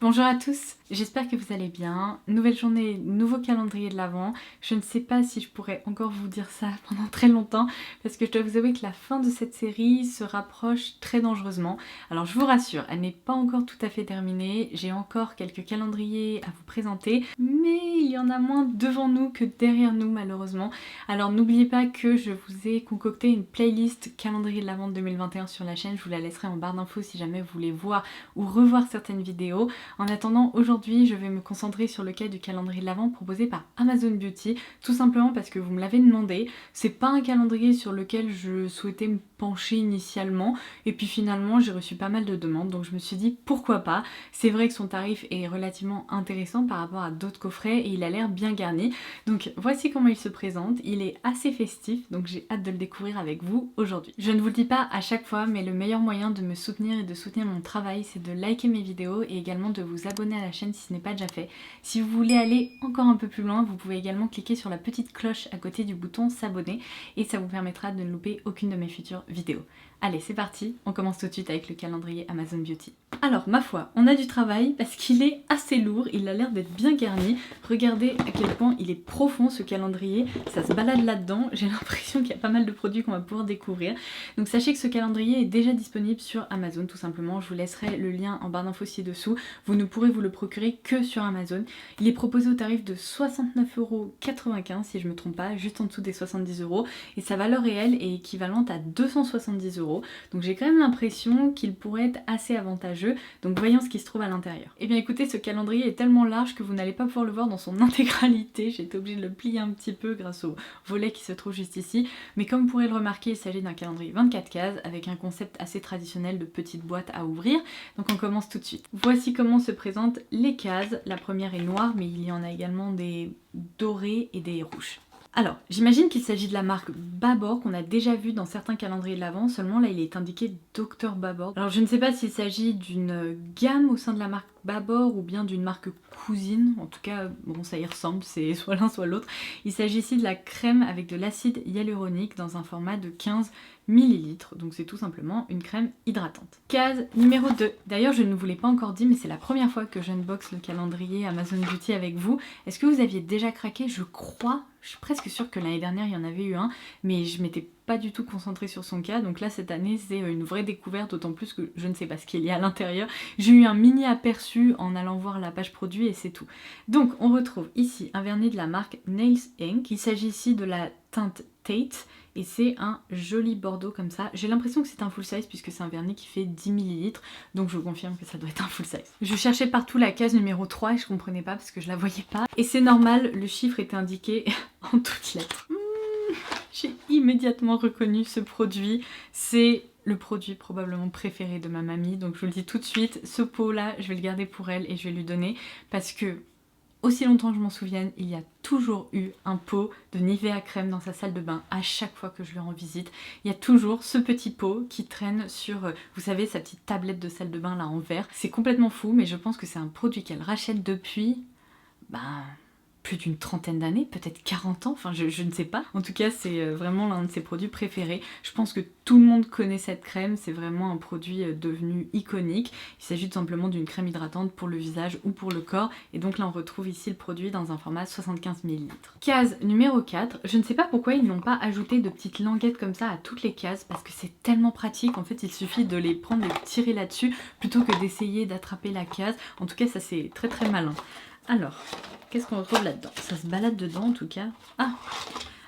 Bonjour à tous, j'espère que vous allez bien. Nouvelle journée, nouveau calendrier de l'Avent. Je ne sais pas si je pourrais encore vous dire ça pendant très longtemps parce que je dois vous avouer que la fin de cette série se rapproche très dangereusement. Alors je vous rassure, elle n'est pas encore tout à fait terminée. J'ai encore quelques calendriers à vous présenter, mais il y en a moins devant nous que derrière nous malheureusement. Alors n'oubliez pas que je vous ai concocté une playlist calendrier de l'Avent 2021 sur la chaîne. Je vous la laisserai en barre d'infos si jamais vous voulez voir ou revoir certaines vidéos. En attendant, aujourd'hui, je vais me concentrer sur le cas du calendrier de l'Avent proposé par Amazon Beauty, tout simplement parce que vous me l'avez demandé. C'est pas un calendrier sur lequel je souhaitais me pencher initialement, et puis finalement j'ai reçu pas mal de demandes, donc je me suis dit pourquoi pas. C'est vrai que son tarif est relativement intéressant par rapport à d'autres coffrets et il a l'air bien garni. Donc voici comment il se présente, il est assez festif, donc j'ai hâte de le découvrir avec vous aujourd'hui. Je ne vous le dis pas à chaque fois, mais le meilleur moyen de me soutenir et de soutenir mon travail, c'est de liker mes vidéos et également de vous abonner à la chaîne si ce n'est pas déjà fait. Si vous voulez aller encore un peu plus loin, vous pouvez également cliquer sur la petite cloche à côté du bouton s'abonner et ça vous permettra de ne louper aucune de mes futures vidéos. Allez, c'est parti, on commence tout de suite avec le calendrier Amazon Beauty. Alors, ma foi, on a du travail parce qu'il est assez lourd, il a l'air d'être bien garni. Regardez à quel point il est profond ce calendrier, ça se balade là-dedans. J'ai l'impression qu'il y a pas mal de produits qu'on va pouvoir découvrir. Donc sachez que ce calendrier est déjà disponible sur Amazon tout simplement. Je vous laisserai le lien en barre d'infos ci-dessous. Vous ne pourrez vous le procurer que sur Amazon. Il est proposé au tarif de 69,95€ si je ne me trompe pas, juste en dessous des 70€. Et sa valeur réelle est équivalente à 270€. Donc j'ai quand même l'impression qu'il pourrait être assez avantageux. Donc voyons ce qui se trouve à l'intérieur. Et bien écoutez, ce calendrier est tellement large que vous n'allez pas pouvoir le voir dans son intégralité. J'ai été obligée de le plier un petit peu grâce au volet qui se trouve juste ici. Mais comme vous pourrez le remarquer, il s'agit d'un calendrier 24 cases avec un concept assez traditionnel de petite boîte à ouvrir. Donc on commence tout de suite. Voici comment se présentent les cases. La première est noire, mais il y en a également des dorés et des rouges. Alors, j'imagine qu'il s'agit de la marque Babor qu'on a déjà vu dans certains calendriers de l'Avent, seulement là il est indiqué Dr Babor. Alors je ne sais pas s'il s'agit d'une gamme au sein de la marque Babor ou bien d'une marque cousine, en tout cas bon ça y ressemble, c'est soit l'un soit l'autre. Il s'agit ici de la crème avec de l'acide hyaluronique dans un format de 15 ml, donc c'est tout simplement une crème hydratante. Case numéro 2. D'ailleurs je ne vous l'ai pas encore dit mais c'est la première fois que j'unbox le calendrier Amazon Beauty avec vous. Est-ce que vous aviez déjà craqué? Je crois, je suis presque sûre que l'année dernière il y en avait eu un, mais je m'étais pas du tout concentrée sur son cas, donc là cette année c'est une vraie découverte, d'autant plus que je ne sais pas ce qu'il y a à l'intérieur. J'ai eu un mini aperçu en allant voir la page produit et c'est tout. Donc on retrouve ici un vernis de la marque Nails Inc. Il s'agit ici de la teinte Tate et c'est un joli bordeaux comme ça. J'ai l'impression que c'est un full size puisque c'est un vernis qui fait 10 ml, donc je vous confirme que ça doit être un full size. Je cherchais partout la case numéro 3 et je comprenais pas parce que je la voyais pas. Et c'est normal, le chiffre était indiqué en toutes lettres. J'ai immédiatement reconnu ce produit, c'est le produit probablement préféré de ma mamie, donc je vous le dis tout de suite, ce pot là je vais le garder pour elle et je vais lui donner parce que aussi longtemps que je m'en souvienne, il y a toujours eu un pot de Nivea crème dans sa salle de bain à chaque fois que je lui rends visite. Il y a toujours ce petit pot qui traîne sur, vous savez, sa petite tablette de salle de bain là en verre. C'est complètement fou, mais je pense que c'est un produit qu'elle rachète depuis, plus d'une trentaine d'années, peut-être 40 ans, enfin je ne sais pas. En tout cas c'est vraiment l'un de ses produits préférés. Je pense que tout le monde connaît cette crème, c'est vraiment un produit devenu iconique. Il s'agit tout simplement d'une crème hydratante pour le visage ou pour le corps. Et donc là on retrouve ici le produit dans un format 75 ml. Case numéro 4, je ne sais pas pourquoi ils n'ont pas ajouté de petites languettes comme ça à toutes les cases, parce que c'est tellement pratique, en fait il suffit de les prendre et de tirer là-dessus, plutôt que d'essayer d'attraper la case. En tout cas ça c'est très très malin. Alors, qu'est-ce qu'on retrouve là-dedans? Ça se balade dedans en tout cas. Ah!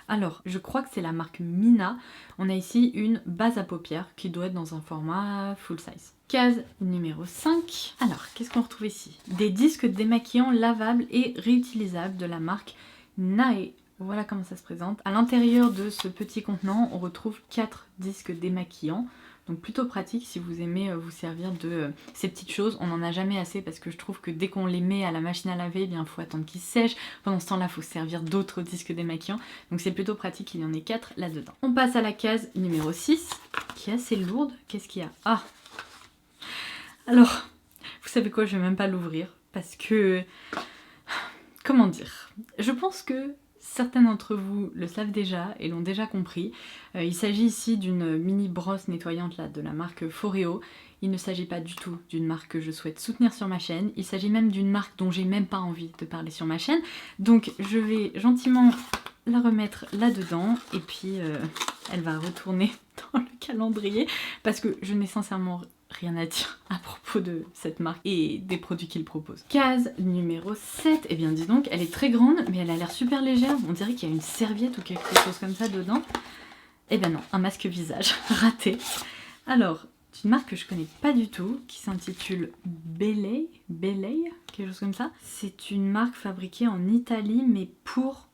Alors, je crois que c'est la marque Mina. On a ici une base à paupières qui doit être dans un format full size. Case numéro 5. Alors, qu'est-ce qu'on retrouve ici? Des disques démaquillants lavables et réutilisables de la marque Nae. Voilà comment ça se présente. À l'intérieur de ce petit contenant, on retrouve 4 disques démaquillants. Donc plutôt pratique si vous aimez vous servir de ces petites choses. On n'en a jamais assez parce que je trouve que dès qu'on les met à la machine à laver, il faut attendre qu'ils sèchent. Pendant ce temps-là, il faut servir d'autres disques démaquillants. Donc c'est plutôt pratique qu'il y en ait 4 là-dedans. On passe à la case numéro 6, qui est assez lourde. Qu'est-ce qu'il y a? Ah! Alors, vous savez quoi, je vais même pas l'ouvrir parce que... Comment dire? Je pense que certains d'entre vous le savent déjà et l'ont déjà compris. Il s'agit ici d'une mini brosse nettoyante là, de la marque Foreo. Il ne s'agit pas du tout d'une marque que je souhaite soutenir sur ma chaîne. Il s'agit même d'une marque dont j'ai même pas envie de parler sur ma chaîne. Donc je vais gentiment la remettre là-dedans et puis elle va retourner dans le calendrier parce que je n'ai sincèrement rien à dire à propos de cette marque et des produits qu'ils proposent. Case numéro 7, et bien dis donc, elle est très grande mais elle a l'air super légère, on dirait qu'il y a une serviette ou quelque chose comme ça dedans. Eh bien non, un masque visage, raté. Alors, c'est une marque que je connais pas du tout, qui s'intitule Belay, quelque chose comme ça. C'est une marque fabriquée en Italie mais pour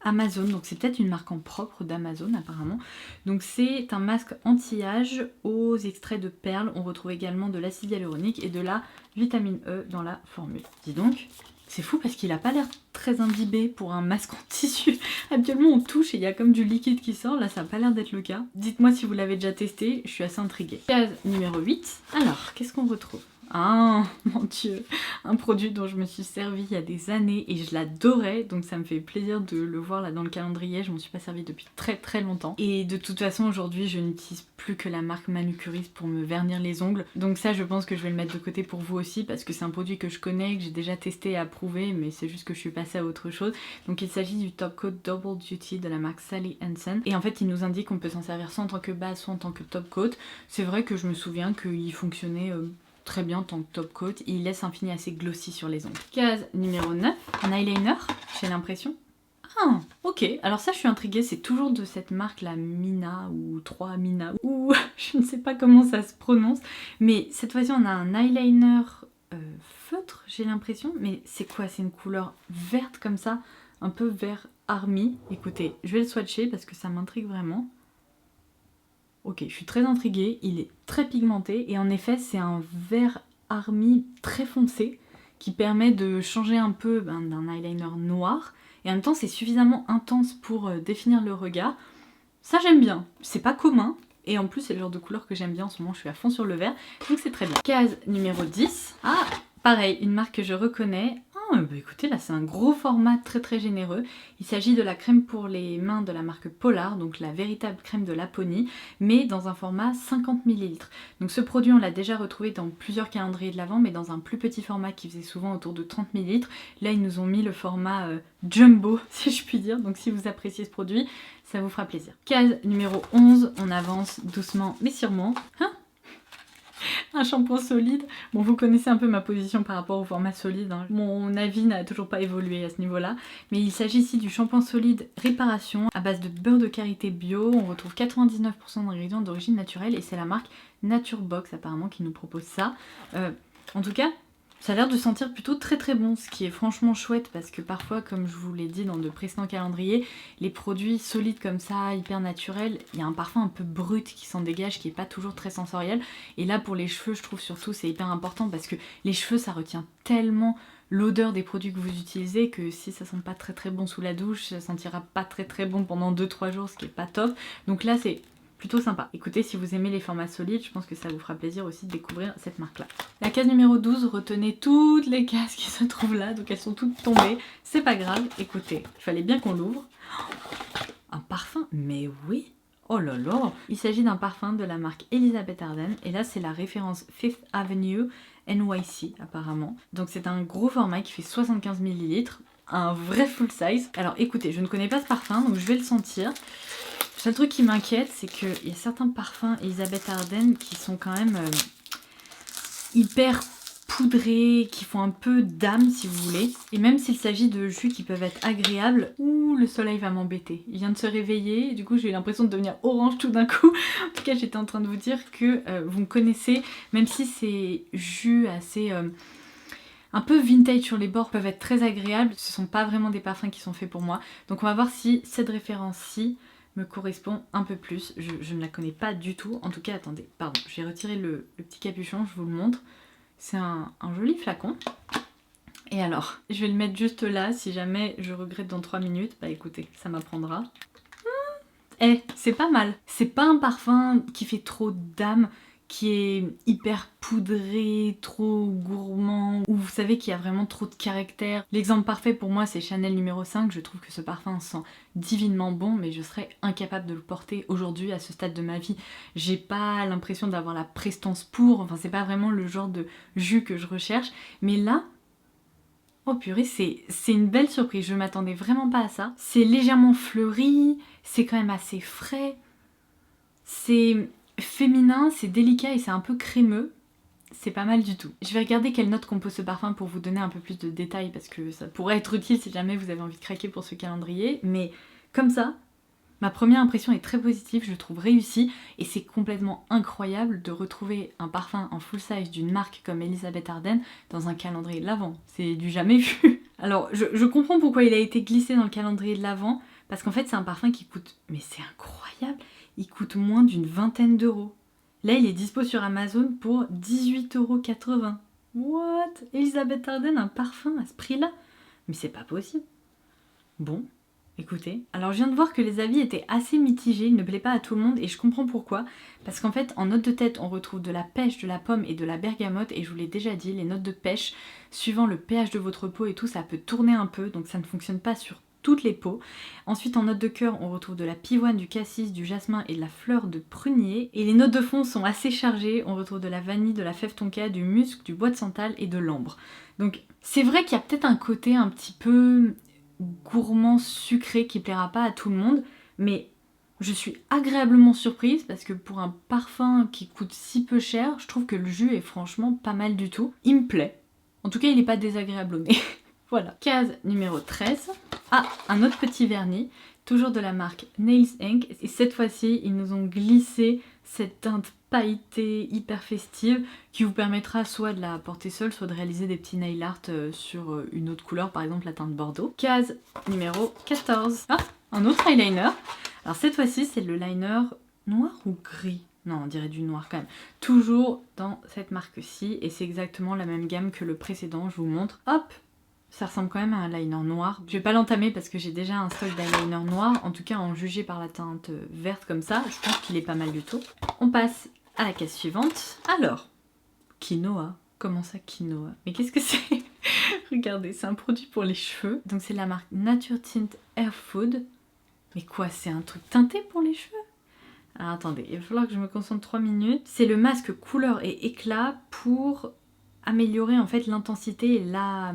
Amazon, donc c'est peut-être une marque en propre d'Amazon apparemment. Donc c'est un masque anti-âge aux extraits de perles. On retrouve également de l'acide hyaluronique et de la vitamine E dans la formule. Dis donc, c'est fou parce qu'il a pas l'air très imbibé pour un masque en tissu. Habituellement on touche et il y a comme du liquide qui sort, là ça n'a pas l'air d'être le cas. Dites-moi si vous l'avez déjà testé, je suis assez intriguée. Case numéro 8, alors qu'est-ce qu'on retrouve ? Ah mon dieu, un produit dont je me suis servie il y a des années et je l'adorais, donc ça me fait plaisir de le voir là dans le calendrier. Je m'en suis pas servie depuis très longtemps et de toute façon aujourd'hui je n'utilise plus que la marque Manucuriste pour me vernir les ongles, donc ça je pense que je vais le mettre de côté pour vous aussi parce que c'est un produit que je connais, que j'ai déjà testé et approuvé, mais c'est juste que je suis passée à autre chose. Donc il s'agit du Top Coat Double Duty de la marque Sally Hansen et en fait il nous indique qu'on peut s'en servir soit en tant que base soit en tant que top coat. C'est vrai que je me souviens qu'il fonctionnait très bien en tant que top coat, il laisse un fini assez glossy sur les ongles. Case numéro 9, un eyeliner, j'ai l'impression. Ah, ok, alors ça je suis intriguée, c'est toujours de cette marque la Mina ou 3 Mina, ou je ne sais pas comment ça se prononce, mais cette fois-ci on a un eyeliner feutre, j'ai l'impression, mais c'est quoi? C'est une couleur verte comme ça, un peu vert army. Écoutez, je vais le swatcher parce que ça m'intrigue vraiment. Ok, je suis très intriguée, il est très pigmenté et en effet c'est un vert army très foncé qui permet de changer un peu d'un eyeliner noir et en même temps c'est suffisamment intense pour définir le regard. Ça j'aime bien, c'est pas commun et en plus c'est le genre de couleur que j'aime bien en ce moment, je suis à fond sur le vert, donc c'est très bien. Case numéro 10, ah pareil, une marque que je reconnais. Bah écoutez, là c'est un gros format très généreux. Il s'agit de la crème pour les mains de la marque Polar, donc la véritable crème de Laponie, mais dans un format 50 ml. Donc ce produit on l'a déjà retrouvé dans plusieurs calendriers de l'Avent, mais dans un plus petit format qui faisait souvent autour de 30 ml. Là ils nous ont mis le format jumbo, si je puis dire, donc si vous appréciez ce produit, ça vous fera plaisir. Case numéro 11, on avance doucement mais sûrement. Hein, un shampoing solide. Bon, vous connaissez un peu ma position par rapport au format solide, hein. Mon avis n'a toujours pas évolué à ce niveau-là. Mais il s'agit ici du shampoing solide réparation à base de beurre de karité bio. On retrouve 99% d'ingrédients d'origine naturelle et c'est la marque Naturebox apparemment qui nous propose ça. En tout cas, ça a l'air de sentir plutôt très bon, ce qui est franchement chouette parce que parfois, comme je vous l'ai dit dans de précédents calendriers, les produits solides comme ça, hyper naturels, il y a un parfum un peu brut qui s'en dégage, qui est pas toujours très sensoriel. Et là pour les cheveux, je trouve surtout c'est hyper important parce que les cheveux ça retient tellement l'odeur des produits que vous utilisez que si ça sent pas très bon sous la douche, ça sentira pas très bon pendant 2-3 jours, ce qui est pas top. Donc là c'est plutôt sympa. Écoutez, si vous aimez les formats solides, je pense que ça vous fera plaisir aussi de découvrir cette marque-là. La case numéro 12, retenez toutes les cases qui se trouvent là, donc elles sont toutes tombées. C'est pas grave, écoutez, il fallait bien qu'on l'ouvre. Un parfum, mais oui! Oh là là! Il s'agit d'un parfum de la marque Elizabeth Arden, et là c'est la référence Fifth Avenue NYC apparemment. Donc c'est un gros format qui fait 75 ml, un vrai full size. Alors écoutez, je ne connais pas ce parfum, donc je vais le sentir. Le seul truc qui m'inquiète, c'est qu'il y a certains parfums Elizabeth Arden qui sont quand même hyper poudrés, qui font un peu d'âme si vous voulez. Et même s'il s'agit de jus qui peuvent être agréables, ouh, le soleil va m'embêter. Il vient de se réveiller, et du coup j'ai eu l'impression de devenir orange tout d'un coup. En tout cas j'étais en train de vous dire que vous me connaissez, même si ces jus assez un peu vintage sur les bords peuvent être très agréables, ce sont pas vraiment des parfums qui sont faits pour moi. Donc on va voir si cette référence-ci me correspond un peu plus. Je ne la connais pas du tout. En tout cas, attendez, pardon, je vais retirer le petit capuchon, je vous le montre. C'est un joli flacon. Et alors, je vais le mettre juste là, si jamais je regrette dans 3 minutes, bah écoutez, ça m'apprendra. C'est pas mal. C'est pas un parfum qui fait trop d'âme, qui est hyper poudré, trop gourmand, ou vous savez qu'il y a vraiment trop de caractère. L'exemple parfait pour moi c'est Chanel numéro 5, je trouve que ce parfum sent divinement bon, mais je serais incapable de le porter aujourd'hui à ce stade de ma vie. J'ai pas l'impression d'avoir la prestance pour, enfin c'est pas vraiment le genre de jus que je recherche, mais là, oh purée, c'est une belle surprise, je m'attendais vraiment pas à ça. C'est légèrement fleuri, c'est quand même assez frais, c'est féminin, c'est délicat et c'est un peu crémeux. C'est pas mal du tout. Je vais regarder quelle note compose ce parfum pour vous donner un peu plus de détails parce que ça pourrait être utile si jamais vous avez envie de craquer pour ce calendrier. Mais comme ça, ma première impression est très positive, je le trouve réussi et c'est complètement incroyable de retrouver un parfum en full size d'une marque comme Elisabeth Arden dans un calendrier de l'Avent. C'est du jamais vu. Alors je comprends pourquoi il a été glissé dans le calendrier de l'Avent parce qu'en fait c'est un parfum qui coûte... Mais c'est incroyable, il coûte moins d'une vingtaine d'euros. Là, il est dispo sur Amazon pour 18,80 €. What? Elisabeth Arden, un parfum à ce prix-là? Mais c'est pas possible. Bon, écoutez. Alors, je viens de voir que les avis étaient assez mitigés, il ne plaît pas à tout le monde, et je comprends pourquoi. Parce qu'en fait, en note de tête, on retrouve de la pêche, de la pomme et de la bergamote, et je vous l'ai déjà dit, les notes de pêche, suivant le pH de votre peau et tout, ça peut tourner un peu, donc ça ne fonctionne pas sur toutes les peaux. Ensuite en note de cœur on retrouve de la pivoine, du cassis, du jasmin et de la fleur de prunier. Et les notes de fond sont assez chargées, on retrouve de la vanille, de la fève tonka, du musc, du bois de santal et de l'ambre. Donc c'est vrai qu'il y a peut-être un côté un petit peu gourmand sucré qui plaira pas à tout le monde, mais je suis agréablement surprise parce que pour un parfum qui coûte si peu cher, je trouve que le jus est franchement pas mal du tout. Il me plaît. En tout cas il est pas désagréable au nez. Voilà. Case numéro 13. Ah, un autre petit vernis, toujours de la marque Nails Inc. Et cette fois-ci, ils nous ont glissé cette teinte pailletée hyper festive qui vous permettra soit de la porter seule, soit de réaliser des petits nail art sur une autre couleur, par exemple la teinte bordeaux. Case numéro 14. Ah, un autre eyeliner. Alors cette fois-ci, c'est le liner noir ou gris? Non, on dirait du noir quand même. Toujours dans cette marque-ci, et c'est exactement la même gamme que le précédent, je vous montre. Hop! Ça ressemble quand même à un liner noir. Je vais pas l'entamer parce que j'ai déjà un stock d'eyeliner noir. En tout cas, en juger par la teinte verte comme ça, je pense qu'il est pas mal du tout. On passe à la case suivante. Alors, quinoa. Comment ça, quinoa? Mais qu'est-ce que c'est? Regardez, c'est un produit pour les cheveux. Donc c'est la marque Nature Tint Hair Food. Mais quoi, c'est un truc teinté pour les cheveux? Alors attendez, il va falloir que je me concentre 3 minutes. C'est le masque couleur et éclat pour améliorer en fait l'intensité et la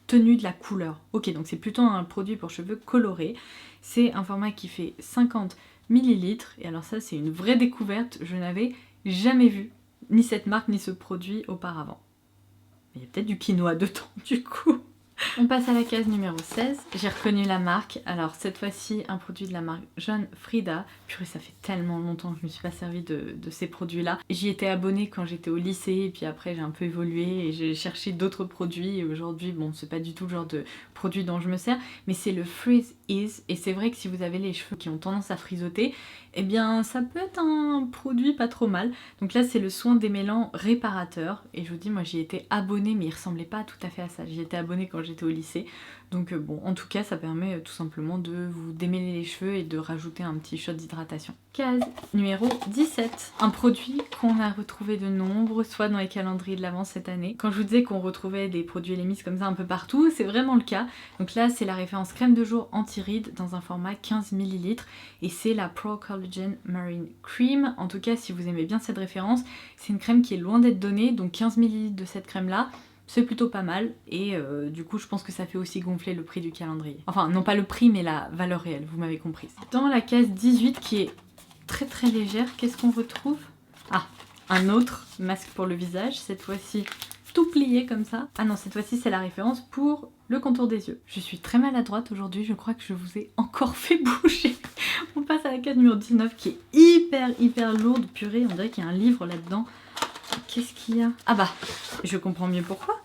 tenue de la couleur. Ok, donc c'est plutôt un produit pour cheveux colorés. C'est un format qui fait 50 ml. Et alors ça, c'est une vraie découverte. Je n'avais jamais vu ni cette marque ni ce produit auparavant. Il y a peut-être du quinoa dedans du coup. On passe à la case numéro 16. J'ai reconnu la marque. Alors cette fois-ci, un produit de la marque John Frieda. Purée, ça fait tellement longtemps que je ne me suis pas servi de ces produits-là. J'y étais abonnée quand j'étais au lycée et puis après j'ai un peu évolué et j'ai cherché d'autres produits. Et aujourd'hui, bon, c'est pas du tout le genre de produit dont je me sers, mais c'est le Freeze Ease. Et c'est vrai que si vous avez les cheveux qui ont tendance à frisoter, eh bien ça peut être un produit pas trop mal. Donc là, c'est le soin démêlant réparateur. Et je vous dis, moi j'y étais abonnée, mais il ressemblait pas tout à fait à ça. J'y étais abonnée quand j'étais au lycée. Donc bon, en tout cas, ça permet tout simplement de vous démêler les cheveux et de rajouter un petit shot d'hydratation. Case numéro 17. Un produit qu'on a retrouvé de nombreuses fois dans les calendriers de l'Avent cette année. Quand je vous disais qu'on retrouvait des produits Elemis comme ça un peu partout, c'est vraiment le cas. Donc là, c'est la référence crème de jour anti-rides dans un format 15 ml et c'est la Pro Collagen Marine Cream. En tout cas, si vous aimez bien cette référence, c'est une crème qui est loin d'être donnée, donc 15 ml de cette crème-là, c'est plutôt pas mal et du coup je pense que ça fait aussi gonfler le prix du calendrier. Enfin non pas le prix mais la valeur réelle, vous m'avez compris. Dans la case 18 qui est très très légère, qu'est-ce qu'on retrouve? Ah, un autre masque pour le visage, cette fois-ci tout plié comme ça. Ah non, cette fois-ci c'est la référence pour le contour des yeux. Je suis très maladroite aujourd'hui, je crois que je vous ai encore fait bouger. On passe à la case numéro 19 qui est hyper lourde, purée, on dirait qu'il y a un livre là-dedans. Qu'est-ce qu'il y a? Ah bah, je comprends mieux pourquoi.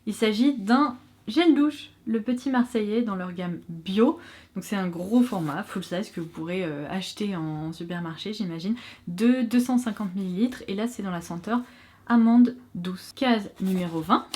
Il s'agit d'un gel douche, le Petit Marseillais dans leur gamme bio. Donc c'est un gros format, full size, que vous pourrez acheter en supermarché, j'imagine, de 250 ml. Et là, c'est dans la senteur amande douce. Case numéro 20,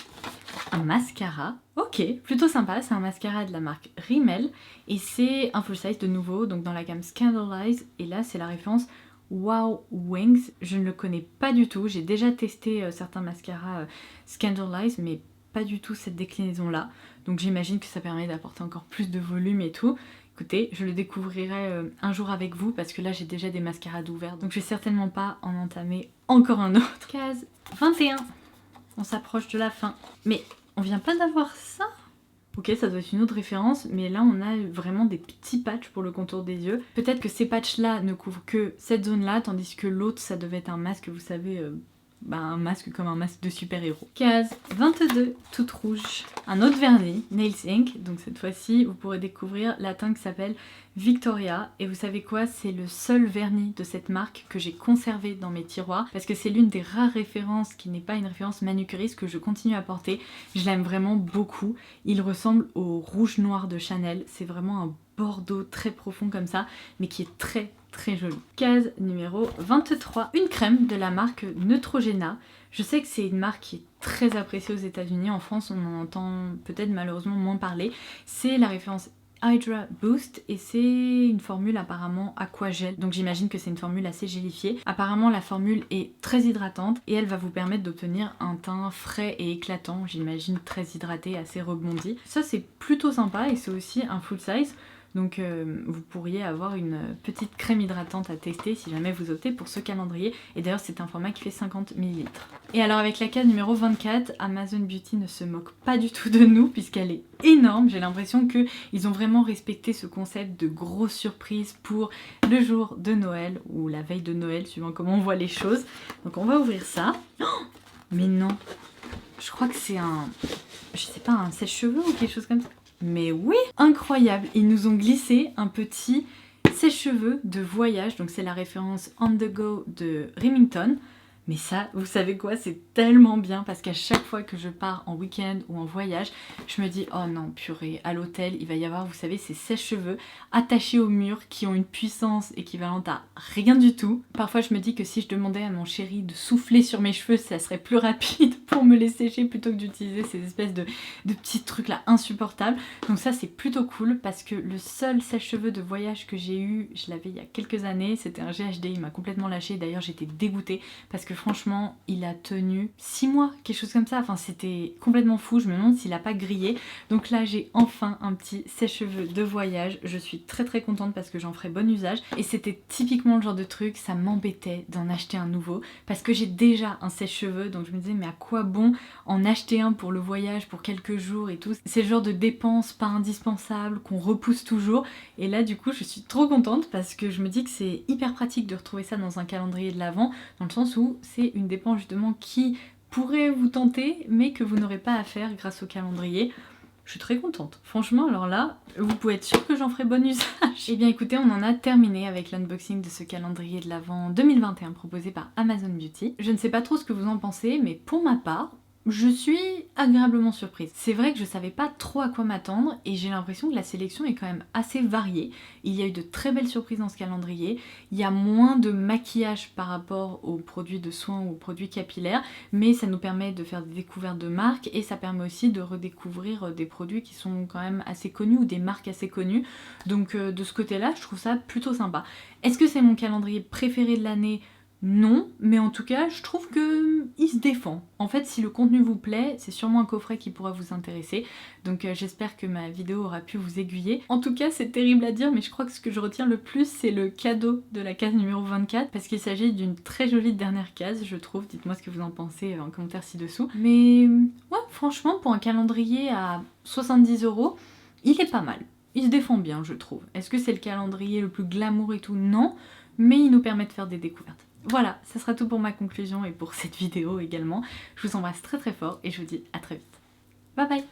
un mascara. Ok, plutôt sympa, c'est un mascara de la marque Rimmel. Et c'est un full size de nouveau, donc dans la gamme Scandalize. Et là, c'est la référence Wow Wings. Je ne le connais pas du tout. J'ai déjà testé certains mascaras Scandalize, mais pas du tout cette déclinaison là. Donc j'imagine que ça permet d'apporter encore plus de volume et tout. Écoutez, je le découvrirai un jour avec vous parce que là j'ai déjà des mascaras ouverts. Donc je vais certainement pas en entamer encore un autre. Case 21. On s'approche de la fin. Mais on vient pas d'avoir ça? Ok, ça doit être une autre référence, mais là on a vraiment des petits patchs pour le contour des yeux. Peut-être que ces patchs là ne couvrent que cette zone là, tandis que l'autre ça devait être un masque, vous savez, un masque comme un masque de super-héros. Case 22, toute rouge. Un autre vernis, Nails Ink, donc cette fois-ci vous pourrez découvrir la teinte qui s'appelle Victoria. Et vous savez quoi, c'est le seul vernis de cette marque que j'ai conservé dans mes tiroirs parce que c'est l'une des rares références qui n'est pas une référence manucuriste que je continue à porter. Je l'aime vraiment beaucoup. Il ressemble au rouge noir de Chanel. C'est vraiment un bordeaux très profond comme ça, mais qui est très joli. Case numéro 23, une crème de la marque Neutrogena. Je sais que c'est une marque qui est très appréciée aux États-Unis. En France, on en entend peut-être malheureusement moins parler. C'est la référence Hydra Boost et c'est une formule apparemment aquagel, donc j'imagine que c'est une formule assez gélifiée. Apparemment la formule est très hydratante et elle va vous permettre d'obtenir un teint frais et éclatant, j'imagine très hydraté, assez rebondi. Ça c'est plutôt sympa et c'est aussi un full size. Donc vous pourriez avoir une petite crème hydratante à tester si jamais vous optez pour ce calendrier. Et d'ailleurs c'est un format qui fait 50 ml. Et alors avec la case numéro 24, Amazon Beauty ne se moque pas du tout de nous puisqu'elle est énorme. J'ai l'impression qu'ils ont vraiment respecté ce concept de grosse surprise pour le jour de Noël ou la veille de Noël suivant comment on voit les choses. Donc on va ouvrir ça. Oh, mais non, je crois que c'est je sais pas, un sèche-cheveux ou quelque chose comme ça. Mais oui, incroyable, ils nous ont glissé un petit sèche-cheveux de voyage, donc c'est la référence On The Go de Remington. Mais ça, vous savez quoi, c'est tellement bien parce qu'à chaque fois que je pars en week-end ou en voyage, je me dis oh non purée, à l'hôtel il va y avoir, vous savez, ces sèche-cheveux attachés au mur qui ont une puissance équivalente à rien du tout. Parfois je me dis que si je demandais à mon chéri de souffler sur mes cheveux, ça serait plus rapide pour me les sécher plutôt que d'utiliser ces espèces de petits trucs là insupportables. Donc ça c'est plutôt cool parce que le seul sèche-cheveux de voyage que j'ai eu, je l'avais il y a quelques années, c'était un GHD, il m'a complètement lâché. D'ailleurs j'étais dégoûtée parce que franchement il a tenu 6 mois, quelque chose comme ça, enfin c'était complètement fou, je me demande s'il a pas grillé. Donc là j'ai enfin un petit sèche-cheveux de voyage, je suis très contente parce que j'en ferai bon usage et c'était typiquement le genre de truc, ça m'embêtait d'en acheter un nouveau parce que j'ai déjà un sèche-cheveux, donc je me disais mais à quoi bon en acheter un pour le voyage pour quelques jours et tout. C'est le genre de dépense pas indispensable qu'on repousse toujours et là du coup je suis trop contente parce que je me dis que c'est hyper pratique de retrouver ça dans un calendrier de l'Avent, dans le sens où c'est une dépense justement qui pourrait vous tenter mais que vous n'aurez pas à faire grâce au calendrier. Je suis très contente. Franchement, alors là, vous pouvez être sûr que j'en ferai bon usage. Et bien écoutez, on en a terminé avec l'unboxing de ce calendrier de l'Avent 2021 proposé par Amazon Beauty. Je ne sais pas trop ce que vous en pensez, mais pour ma part, je suis agréablement surprise. C'est vrai que je savais pas trop à quoi m'attendre et j'ai l'impression que la sélection est quand même assez variée. Il y a eu de très belles surprises dans ce calendrier. Il y a moins de maquillage par rapport aux produits de soins ou aux produits capillaires, mais ça nous permet de faire des découvertes de marques et ça permet aussi de redécouvrir des produits qui sont quand même assez connus ou des marques assez connues. Donc de ce côté-là, je trouve ça plutôt sympa. Est-ce que c'est mon calendrier préféré de l'année ? Non, mais en tout cas, je trouve que il se défend. En fait, si le contenu vous plaît, c'est sûrement un coffret qui pourra vous intéresser. Donc j'espère que ma vidéo aura pu vous aiguiller. En tout cas, c'est terrible à dire, mais je crois que ce que je retiens le plus, c'est le cadeau de la case numéro 24, parce qu'il s'agit d'une très jolie dernière case, je trouve. Dites-moi ce que vous en pensez en commentaire ci-dessous. Mais ouais, franchement, pour un calendrier à 70 €, il est pas mal. Il se défend bien, je trouve. Est-ce que c'est le calendrier le plus glamour et tout? Non, mais il nous permet de faire des découvertes. Voilà, ça sera tout pour ma conclusion et pour cette vidéo également. Je vous embrasse très fort et je vous dis à très vite. Bye bye!